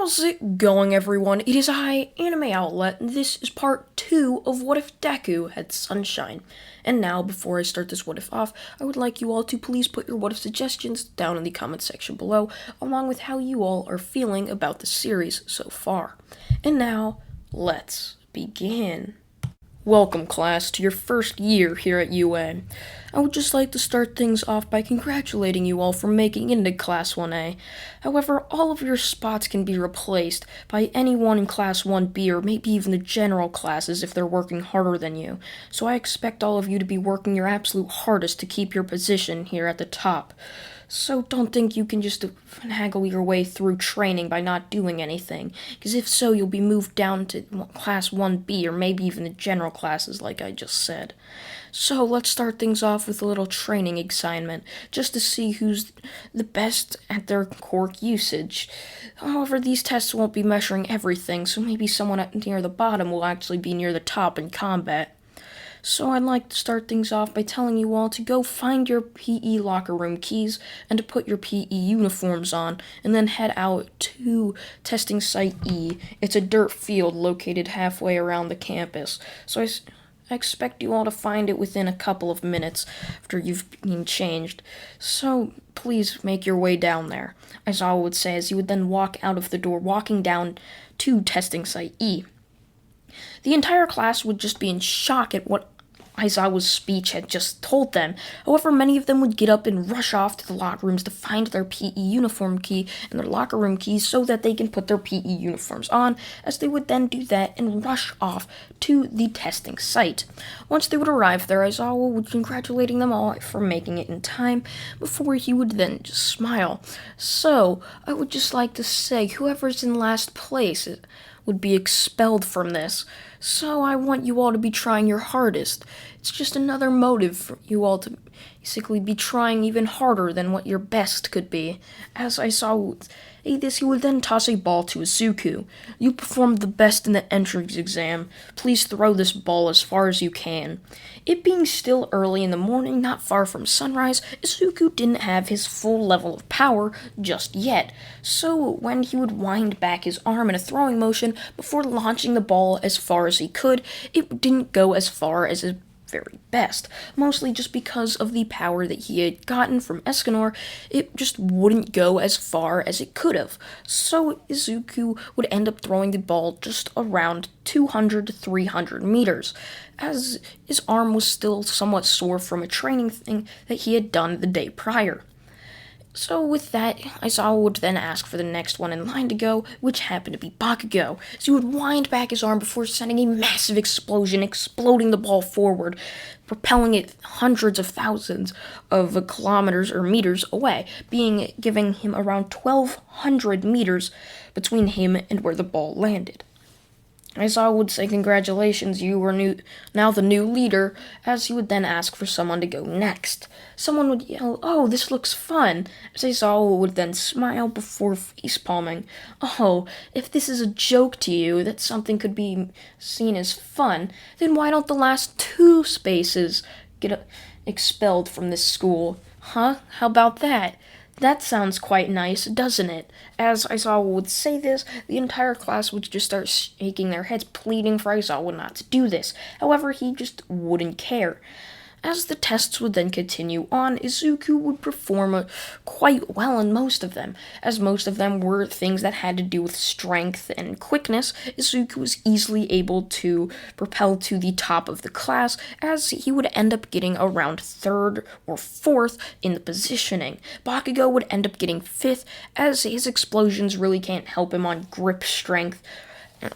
How's it going, everyone? It is I, Anime Outlet, and this is part 2 of What If Deku Had Sunshine. And now, before I start this What If off, I would like you all to please put your What If suggestions down in the comment section below, along with how you all are feeling about the series so far. And now, let's begin. Welcome, class, to your first year here at UA. I would just like to start things off by congratulating you all for making into Class 1A. However, all of your spots can be replaced by anyone in Class 1B or maybe even the general classes if they're working harder than you. So I expect all of you to be working your absolute hardest to keep your position here at the top. So don't think you can just haggle your way through training by not doing anything, because if so, you'll be moved down to Class 1B or maybe even the general classes like I just said. So let's start things off with a little training assignment, just to see who's the best at their quirk usage. However, these tests won't be measuring everything, so maybe someone near the bottom will actually be near the top in combat. So I'd like to start things off by telling you all to go find your PE locker room keys and to put your PE uniforms on, and then head out to testing site E. It's a dirt field located halfway around the campus. So I expect you all to find it within a couple of minutes after you've been changed. So please make your way down there, as I would say, as you would then walk out of the door, walking down to testing site E. The entire class would just be in shock at what Aizawa's speech had just told them. However, many of them would get up and rush off to the locker rooms to find their PE uniform key and their locker room keys so that they can put their PE uniforms on, as they would then do that and rush off to the testing site. Once they would arrive there, Aizawa would congratulating them all for making it in time, before he would then just smile. So, I would just like to say, whoever's in last place would be expelled from this. So I want you all to be trying your hardest. It's just another motive for you all to basically be trying even harder than what your best could be. As I saw this, he would then toss a ball to Izuku. You performed the best in the entrance exam. Please throw this ball as far as you can. It being still early in the morning, not far from sunrise, Izuku didn't have his full level of power just yet. So when he would wind back his arm in a throwing motion before launching the ball as far as he could, it didn't go as far as his very best, mostly just because of the power that he had gotten from Escanor. It just wouldn't go as far as it could have. So Izuku would end up throwing the ball just around 200 to 300 meters, as his arm was still somewhat sore from a training thing that he had done the day prior. So with that, Aizawa would then ask for the next one in line to go, which happened to be Bakugo. So he would wind back his arm before sending a massive explosion, exploding the ball forward, propelling it hundreds of thousands of kilometers or meters away, giving him around 1,200 meters between him and where the ball landed. Aizawa would say, congratulations, you are now the new leader, as he would then ask for someone to go next. Someone would yell, "Oh, this looks fun," as Aizawa would then smile before facepalming. "Oh, if this is a joke to you, that something could be seen as fun, then why don't the last 2 spaces get expelled from this school? Huh? How about that? That sounds quite nice, doesn't it?" As Aizawa would say this, the entire class would just start shaking their heads, pleading for Aizawa not to do this. However, he just wouldn't care. As the tests would then continue on, Izuku would perform quite well in most of them. As most of them were things that had to do with strength and quickness, Izuku was easily able to propel to the top of the class, as he would end up getting around 3rd or 4th in the positioning. Bakugo would end up getting 5th, as his explosions really can't help him on grip strength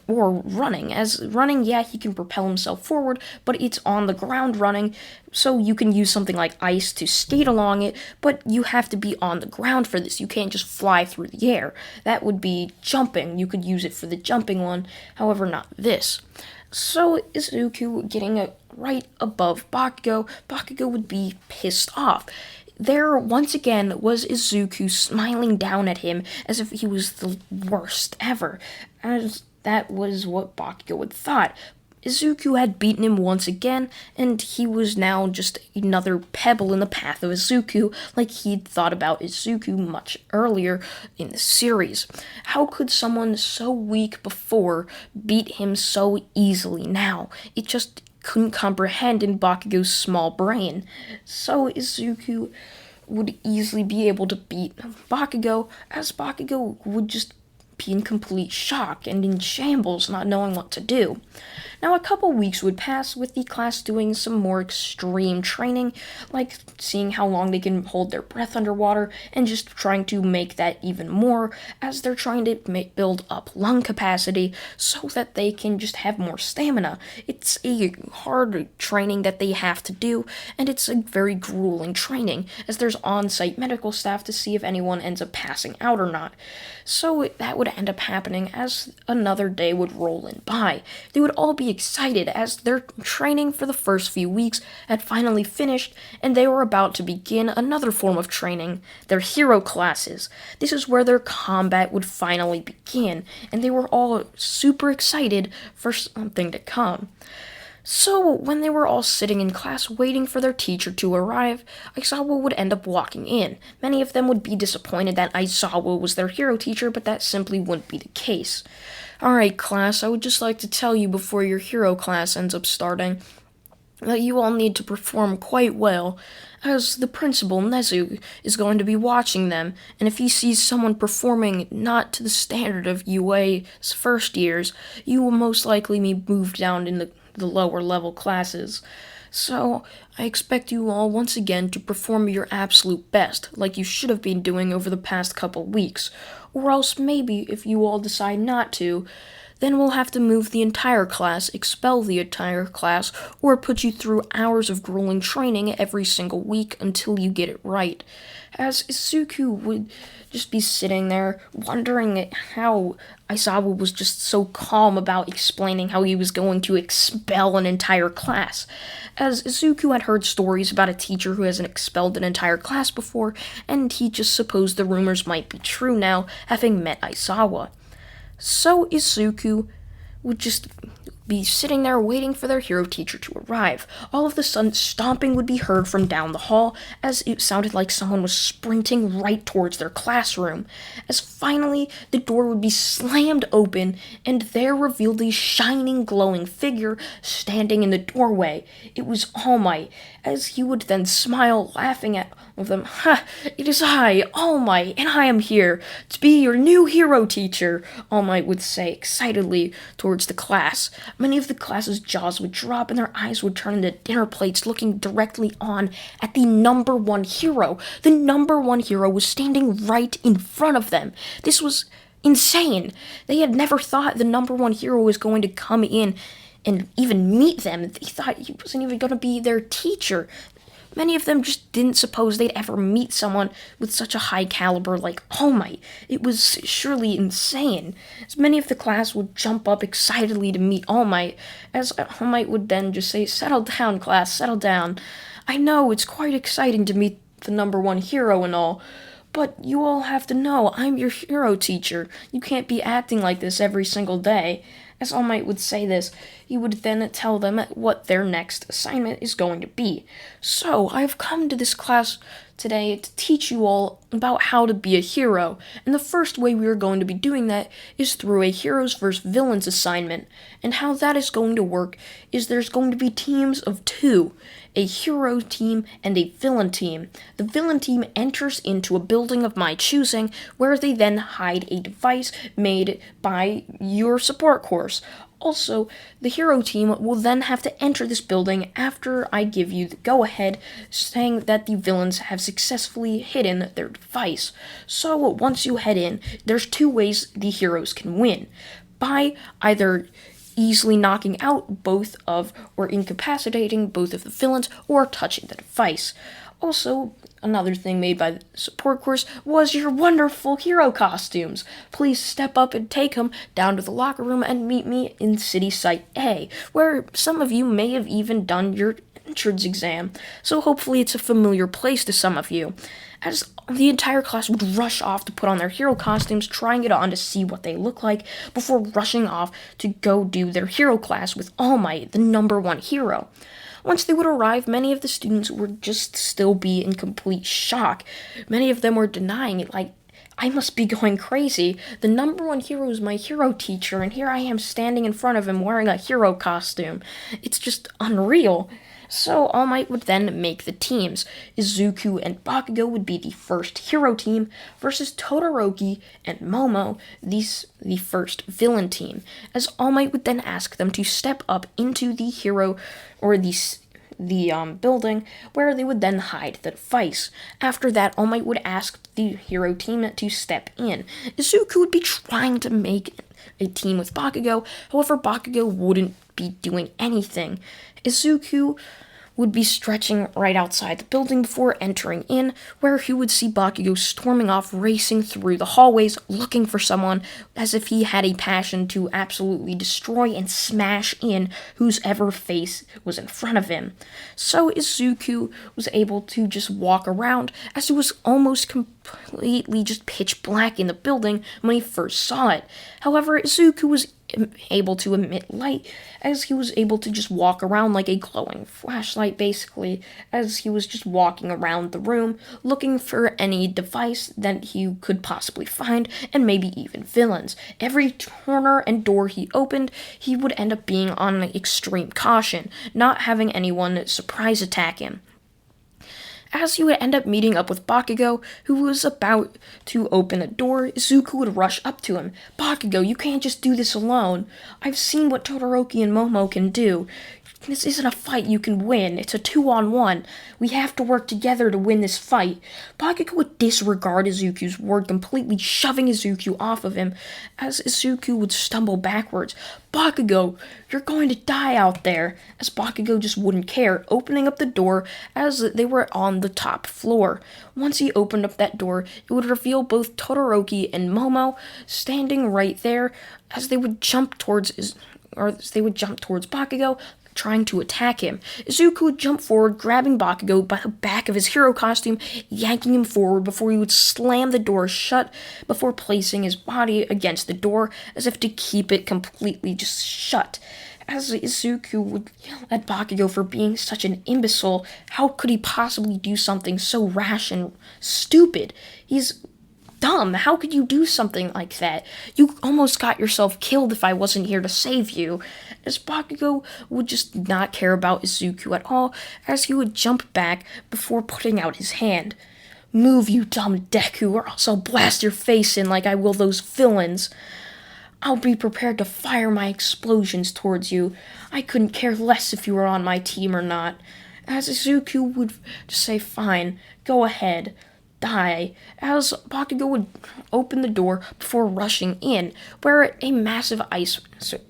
or running. As running, yeah, he can propel himself forward, but it's on the ground running, so you can use something like ice to skate along it, but you have to be on the ground for this. You can't just fly through the air. That would be jumping. You could use it for the jumping one, however not this. So Izuku getting right above Bakugo would be pissed off. There, once again, was Izuku smiling down at him as if he was the worst ever, as that was what Bakugo had thought. Izuku had beaten him once again, and he was now just another pebble in the path of Izuku, like he'd thought about Izuku much earlier in the series. How could someone so weak before beat him so easily now? It just couldn't comprehend in Bakugo's small brain. So Izuku would easily be able to beat Bakugo, as Bakugo would just be in complete shock and in shambles, not knowing what to do. Now, a couple weeks would pass with the class doing some more extreme training, like seeing how long they can hold their breath underwater, and just trying to make that even more, as they're trying to build up lung capacity so that they can just have more stamina. It's a hard training that they have to do, and it's a very grueling training, as there's on-site medical staff to see if anyone ends up passing out or not. So that would end up happening as another day would roll in by. They would all be excited as their training for the first few weeks had finally finished, and they were about to begin another form of training, their hero classes. This is where their combat would finally begin, and they were all super excited for something to come. So, when they were all sitting in class waiting for their teacher to arrive, Aizawa would end up walking in. Many of them would be disappointed that Aizawa was their hero teacher, but that simply wouldn't be the case. Alright, class, I would just like to tell you before your hero class ends up starting that you all need to perform quite well, as the principal, Nezu, is going to be watching them, and if he sees someone performing not to the standard of UA's first years, you will most likely be moved down in the lower level classes. So, I expect you all once again to perform your absolute best, like you should have been doing over the past couple weeks. Or else maybe, if you all decide not to, then we'll have to move the entire class, expel the entire class, or put you through hours of grueling training every single week until you get it right. As Izuku would just be sitting there, wondering how Aizawa was just so calm about explaining how he was going to expel an entire class. As Izuku had heard stories about a teacher who hasn't expelled an entire class before, and he just supposed the rumors might be true now, having met Aizawa. So Izuku would just be sitting there waiting for their hero teacher to arrive. All of a sudden, stomping would be heard from down the hall, as it sounded like someone was sprinting right towards their classroom. As finally, the door would be slammed open, and there revealed a shining, glowing figure standing in the doorway. It was All Might, as he would then smile, laughing at them. "Ha! It is I, All Might, and I am here to be your new hero teacher," All Might would say excitedly towards the class. Many of the class's jaws would drop and their eyes would turn into dinner plates, looking directly on at the number one hero. The number one hero was standing right in front of them. This was insane. They had never thought the number one hero was going to come in and even meet them. They thought he wasn't even going to be their teacher. Many of them just didn't suppose they'd ever meet someone with such a high caliber like All Might. It was surely insane. As many of the class would jump up excitedly to meet All Might, as All Might would then just say, "Settle down, class, settle down. I know it's quite exciting to meet the number one hero and all, but you all have to know I'm your hero teacher. You can't be acting like this every single day." As All Might would say this, he would then tell them what their next assignment is going to be. "So, I've come to this class today to teach you all about how to be a hero, and the first way we are going to be doing that is through a heroes versus villains assignment. And how that is going to work is there's going to be teams of two, a hero team and a villain team. The villain team enters into a building of my choosing, where they then hide a device made by your support course. Also, the hero team will then have to enter this building after I give you the go-ahead, saying that the villains have successfully hidden their device. So, once you head in, there's two ways the heroes can win. By either easily knocking out both of, or incapacitating both of the villains, or touching the device. Also, another thing made by the support course was your wonderful hero costumes. Please step up and take them down to the locker room and meet me in City Site A, where some of you may have even done your entrance exam, so hopefully it's a familiar place to some of you. As the entire class would rush off to put on their hero costumes, trying it on to see what they look like, before rushing off to go do their hero class with All Might, the number one hero. Once they would arrive, many of the students would just still be in complete shock. Many of them were denying it, like, I must be going crazy. The number one hero is my hero teacher, and here I am standing in front of him wearing a hero costume. It's just unreal. So All Might would then make the teams. Izuku and Bakugo would be the first hero team versus Todoroki and Momo, the first villain team, as All Might would then ask them to step up into the hero or the building where they would then hide the device. After that, All Might would ask the hero team to step in. Izuku would be trying to make a team with Bakugo, however Bakugo wouldn't be doing anything. Izuku would be stretching right outside the building before entering in, where he would see Bakugo storming off, racing through the hallways, looking for someone, as if he had a passion to absolutely destroy and smash in whoever face was in front of him. So Izuku was able to just walk around, as it was almost completely just pitch black in the building when he first saw it. However, Izuku was able to emit light, as he was able to just walk around like a glowing flashlight, basically, as he was just walking around the room, looking for any device that he could possibly find, and maybe even villains. Every corner and door he opened, he would end up being on extreme caution, not having anyone surprise attack him. As he would end up meeting up with Bakugo, who was about to open a door, Izuku would rush up to him. Bakugo, you can't just do this alone. I've seen what Todoroki and Momo can do. This isn't a fight you can win. It's a 2-on-1. We have to work together to win this fight. Bakugo would disregard Izuku's word, completely shoving Izuku off of him, as Izuku would stumble backwards. Bakugo, you're going to die out there, as Bakugo just wouldn't care, opening up the door as they were on the top floor. Once he opened up that door, it would reveal both Todoroki and Momo standing right there, as they would jump towards Bakugo, trying to attack him. Izuku would jump forward, grabbing Bakugo by the back of his hero costume, yanking him forward before he would slam the door shut, before placing his body against the door as if to keep it completely just shut. As Izuku would yell at Bakugo for being such an imbecile, how could he possibly do something so rash and stupid? He's dumb. How could you do something like that? You almost got yourself killed if I wasn't here to save you. As Bakugo would just not care about Izuku at all, as he would jump back before putting out his hand. Move, you dumb Deku, or else I'll blast your face in like I will those villains. I'll be prepared to fire my explosions towards you. I couldn't care less if you were on my team or not. As Izuku would just say, fine, go ahead. Die, as Bakugo would open the door before rushing in, where a massive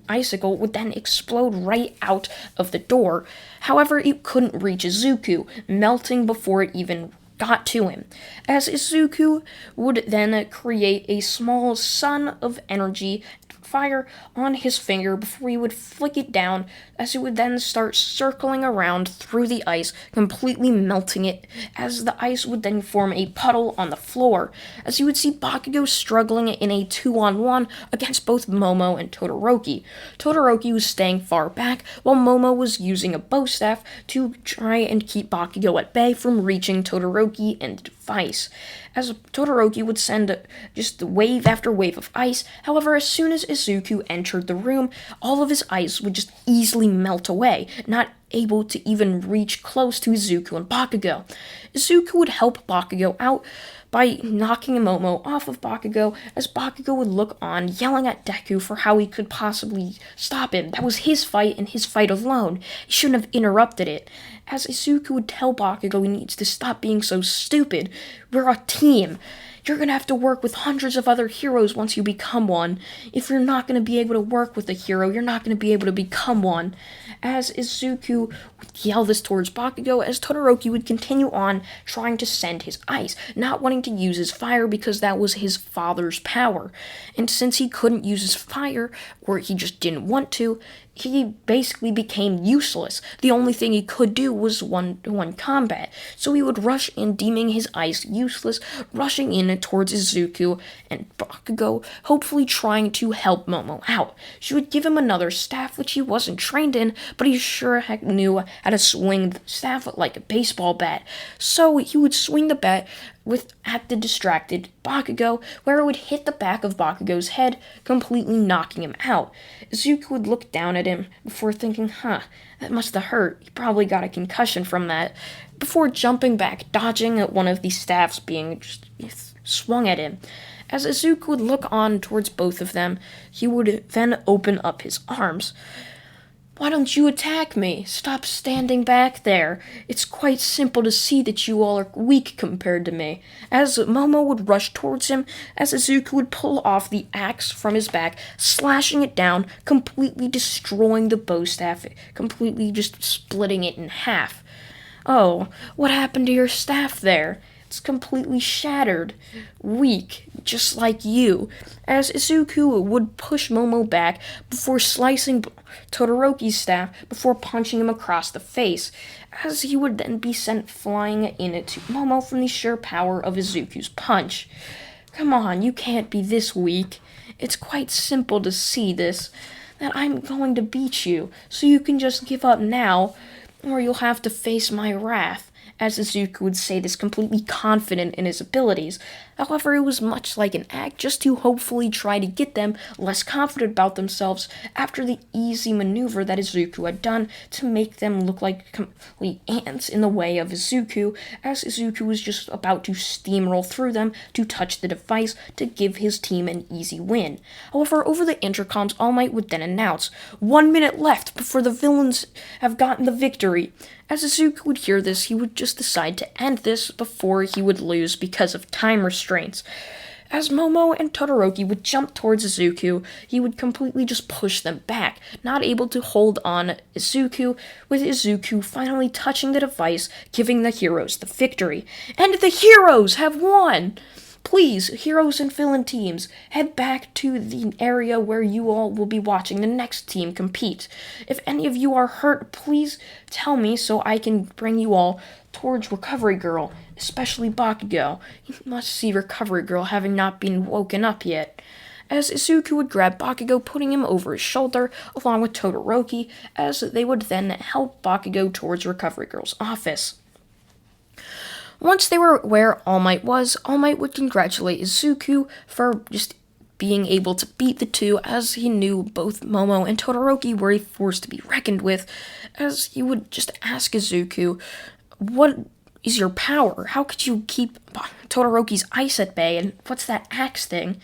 icicle would then explode right out of the door. However, it couldn't reach Izuku, melting before it even got to him, as Izuku would then create a small sun of energy fire on his finger before he would flick it down, as he would then start circling around through the ice, completely melting it, as the ice would then form a puddle on the floor, as you would see Bakugo struggling in a 2-on-1 against both Momo and Todoroki. Todoroki was staying far back, while Momo was using a bow staff to try and keep Bakugo at bay from reaching Todoroki and the device, as Todoroki would send just wave after wave of ice. However, as soon as Izuku entered the room, all of his ice would just easily melt away, not able to even reach close to Izuku and Bakugo. Izuku would help Bakugo out by knocking Momo off of Bakugo, as Bakugo would look on, yelling at Deku for how he could possibly stop him. That was his fight and his fight alone. He shouldn't have interrupted it. As Izuku would tell Bakugo he needs to stop being so stupid. We're a team. You're going to have to work with hundreds of other heroes once you become one. If you're not going to be able to work with a hero, you're not going to be able to become one. As Izuku would yell this towards Bakugo, as Todoroki would continue on trying to send his ice, not wanting to use his fire because that was his father's power. And since he couldn't use his fire, or he just didn't want to, he basically became useless. The only thing he could do was one-to-one combat. So he would rush in, deeming his ice useless, rushing in towards Izuku and Bakugo, hopefully trying to help Momo out. She would give him another staff, which he wasn't trained in, but he sure heck knew how to swing the staff like a baseball bat. So he would swing the bat at the distracted Bakugo, where it would hit the back of Bakugo's head, completely knocking him out. Izuku would look down at him before thinking, that must have hurt. He probably got a concussion from that, before jumping back, dodging at one of the staffs being just swung at him. As Izuku would look on towards both of them, he would then open up his arms. "Why don't you attack me? Stop standing back there. It's quite simple to see that you all are weak compared to me." As Momo would rush towards him, as Izuku would pull off the axe from his back, slashing it down, completely destroying the bow staff, completely just splitting it in half. "Oh, what happened to your staff there? It's completely shattered. Weak, just like you." As Izuku would push Momo back before slicing Todoroki's staff before punching him across the face, as he would then be sent flying into Momo from the sheer power of Izuku's punch. "Come on, you can't be this weak. It's quite simple to see this, that I'm going to beat you, so you can just give up now, or you'll have to face my wrath." As Izuku would say this completely confident in his abilities. However, it was much like an act just to hopefully try to get them less confident about themselves after the easy maneuver that Izuku had done to make them look like complete ants in the way of Izuku, as Izuku was just about to steamroll through them to touch the device to give his team an easy win. However, over the intercoms, All Might would then announce, 1 minute left before the villains have gotten the victory. As Izuku would hear this, he would just decide to end this before he would lose because of time restraints. As Momo and Todoroki would jump towards Izuku, he would completely just push them back, not able to hold on Izuku, with Izuku finally touching the device, giving the heroes the victory. And the heroes have won! Please, heroes and villain teams, head back to the area where you all will be watching the next team compete. If any of you are hurt, please tell me so I can bring you all towards Recovery Girl, especially Bakugo. You must see Recovery Girl having not been woken up yet. As Izuku would grab Bakugo, putting him over his shoulder, along with Todoroki, as they would then help Bakugo towards Recovery Girl's office. Once they were where All Might was, All Might would congratulate Izuku for just being able to beat the two, as he knew both Momo and Todoroki were a force to be reckoned with, as he would just ask Izuku, "What is your power? How could you keep Todoroki's ice at bay, and what's that axe thing?"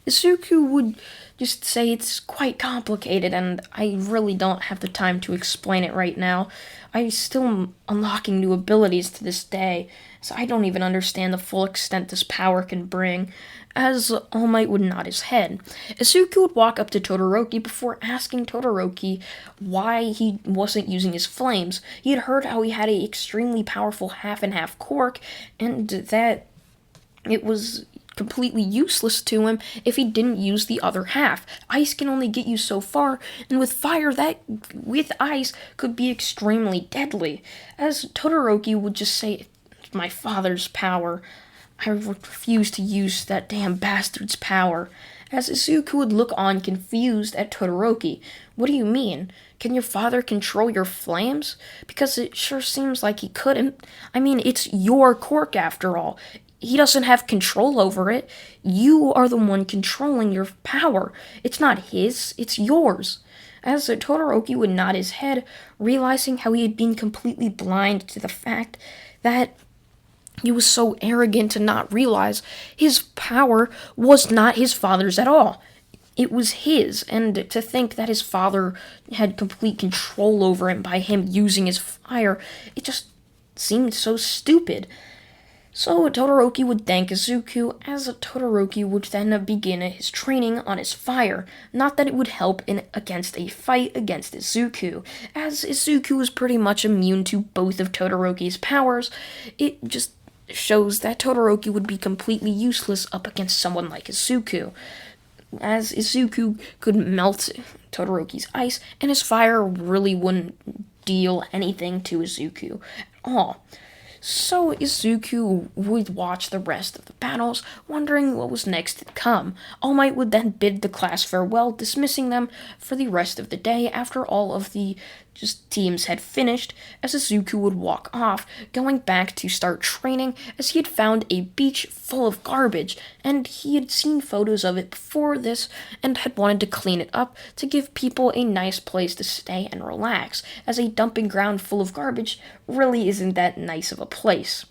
Izuku would just say it's quite complicated, and I really don't have the time to explain it right now. I'm still unlocking new abilities to this day, so I don't even understand the full extent this power can bring, as All Might would nod his head. Izuku would walk up to Todoroki before asking Todoroki why he wasn't using his flames. He had heard how he had an extremely powerful half-and-half quirk, and that it was completely useless to him if he didn't use the other half. Ice can only get you so far, and with fire, that with ice could be extremely deadly. As Todoroki would just say, "It's my father's power. I refuse to use that damn bastard's power." As Izuku would look on confused at Todoroki. "What do you mean? Can your father control your flames? Because it sure seems like he couldn't. I mean, it's your quirk after all. He doesn't have control over it. You are the one controlling your power. It's not his, it's yours." As Todoroki would nod his head, realizing how he had been completely blind to the fact that he was so arrogant to not realize his power was not his father's at all. It was his, and to think that his father had complete control over him by him using his fire, it just seemed so stupid. So Todoroki would thank Izuku, as Todoroki would then begin his training on his fire. Not that it would help against a fight against Izuku, as Izuku was pretty much immune to both of Todoroki's powers. It just shows that Todoroki would be completely useless up against someone like Izuku, as Izuku could melt Todoroki's ice, and his fire really wouldn't deal anything to Izuku at all. So Izuku would watch the rest of the battles, wondering what was next to come. All Might would then bid the class farewell, dismissing them for the rest of the day after all of the teams had finished, as Izuku would walk off, going back to start training, as he had found a beach full of garbage, and he had seen photos of it before this, and had wanted to clean it up to give people a nice place to stay and relax, as a dumping ground full of garbage really isn't that nice of a place.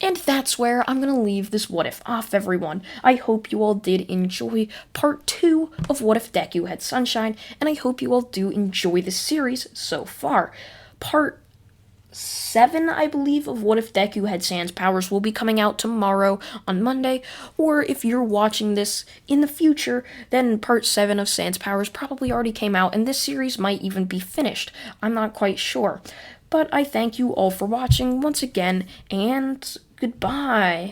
And that's where I'm going to leave this What If off, everyone. I hope you all did enjoy part 2 of What If Deku Had Sunshine, and I hope you all do enjoy the series so far. Part 7, I believe, of What If Deku Had Sans Powers will be coming out tomorrow on Monday, or if you're watching this in the future, then part 7 of Sans Powers probably already came out, and this series might even be finished. I'm not quite sure. But I thank you all for watching once again, and goodbye.